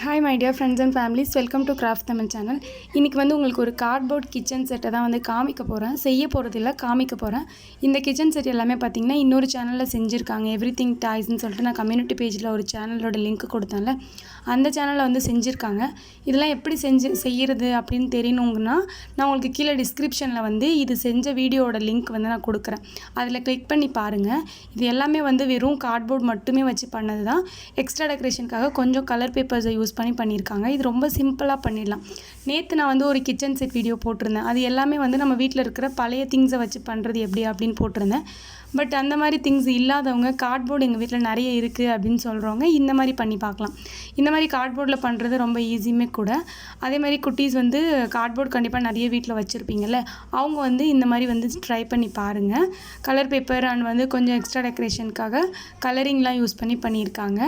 Hi my dear friends and families, welcome to craft Tamil channel. இன்றைக்கி வந்து உங்களுக்கு ஒரு கார்ட்போர்ட் கிச்சன் செட்டை தான் வந்து காமிக்க போகிறேன். செய்ய போகிறதில்ல, காமிக்க போகிறேன். இந்த கிச்சன் செட் எல்லாமே பார்த்திங்கன்னா இன்னொரு சேனலில் செஞ்சுருக்காங்க. எவ்ரிதிங் டாய்ஸ்ன்னு சொல்லிட்டு நான் கம்யூனிட்டி பேஜில் ஒரு சேனலோட லிங்க் கொடுத்தேன்ல, அந்த சேனலில் வந்து செஞ்சுருக்காங்க. இதெல்லாம் எப்படி செய்கிறது அப்படின்னு தெரியணுங்கன்னா நான் உங்களுக்கு கீழே டிஸ்கிரிப்ஷனில் வந்து இது செஞ்ச வீடியோட லிங்க் வந்து நான் கொடுக்குறேன். அதில் கிளிக் பண்ணி பாருங்கள். இது எல்லாமே வந்து வெறும் கார்ட்போர்ட் மட்டுமே வச்சு பண்ணது தான். எக்ஸ்ட்ரா டெக்கரேஷனுக்காக கொஞ்சம் கலர் பேப்பர்ஸை யூஸ் பண்ணியிருக்காங்க. இது ரொம்ப சிம்பிளாக பண்ணிடலாம். நேற்று நான் வந்து ஒரு கிச்சன் செட் வீடியோ போட்டிருந்தேன். அது எல்லாமே வந்து நம்ம வீட்டில் இருக்கிற பழைய திங்ஸை வச்சு பண்ணுறது எப்படி அப்படின்னு போட்டிருந்தேன். பட் அந்த மாதிரி திங்ஸ் இல்லாதவங்க, கார்ட்போர்டு எங்கள் வீட்டில் நிறைய இருக்குது அப்படின்னு சொல்கிறவங்க இந்த மாதிரி பண்ணி பார்க்கலாம். இந்த மாதிரி கார்ட்போர்டில் பண்ணுறது ரொம்ப ஈஸியுமே கூட. அதே மாதிரி குட்டீஸ் வந்து கார்ட்போர்ட் கண்டிப்பாக நிறைய வீட்டில் வச்சுருப்பீங்கள்ல, அவங்க வந்து இந்த மாதிரி வந்து ட்ரை பண்ணி பாருங்கள். கலர் பேப்பர் அண்ட் வந்து கொஞ்சம் எக்ஸ்ட்ரா டெக்கரேஷனுக்காக கலரிங்லாம் யூஸ் பண்ணியிருக்காங்க.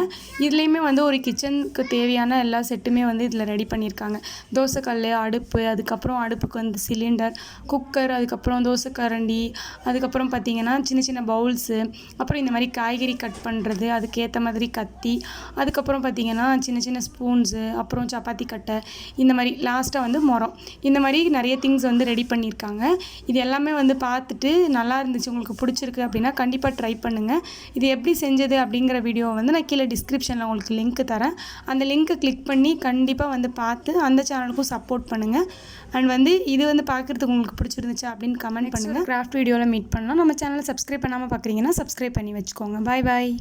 இதுலேயுமே வந்து ஒரு கிச்சனுக்கு தேவையான எல்லா செட்டுமே வந்து இதில் ரெடி பண்ணியிருக்காங்க. தோசைக்கல், அடுப்பு, அதுக்கப்புறம் அடுப்புக்கு வந்து சிலிண்டர், குக்கர், அதுக்கப்புறம் தோசைக்கரண்டி, அதுக்கப்புறம் பார்த்திங்கன்னா சின்ன சின்ன பவுல்ஸு, அப்புறம் இந்த மாதிரி காய்கறி கட் பண்ணுறது, அதுக்கேற்ற மாதிரி கத்தி, அதுக்கப்புறம் பார்த்திங்கன்னா சின்ன சின்ன ஸ்பூன்ஸு, அப்புறம் சப்பாத்தி கட்டை, இந்த மாதிரி லாஸ்ட்டாக வந்து முறம், இந்த மாதிரி நிறைய திங்ஸ் வந்து ரெடி பண்ணியிருக்காங்க. இது எல்லாமே வந்து பார்த்துட்டு நல்லா இருந்துச்சு, உங்களுக்கு பிடிச்சிருக்கு அப்படின்னா கண்டிப்பாக ட்ரை பண்ணுங்கள். இது எப்படி செஞ்சது அப்படிங்கிற வீடியோவை வந்து நான் கீழே டிஸ்கிரிப்ஷனில் உங்களுக்கு லிங்க் தரேன். அந்த லிங்க்கை கிளிக் பண்ணி கண்டிப்பாக வந்து பார்த்து அந்த சேனலுக்கும் சப்போர்ட் பண்ணுங்கள். அண்ட் வந்து இது வந்து பார்க்குறதுக்கு உங்களுக்கு பிடிச்சிருந்துச்சு அப்படின்னு கமெண்ட் பண்ணுங்கள். கிராஃப்ட் வீடியோவில் மீட் பண்ணலாம். நம்ம சேனலை சப்ஸ்கிரைப் பண்ணாமல் பார்க்குறீங்கன்னா சப்ஸ்கிரைப் பண்ணி வச்சுக்கோங்க. பாய் பாய்.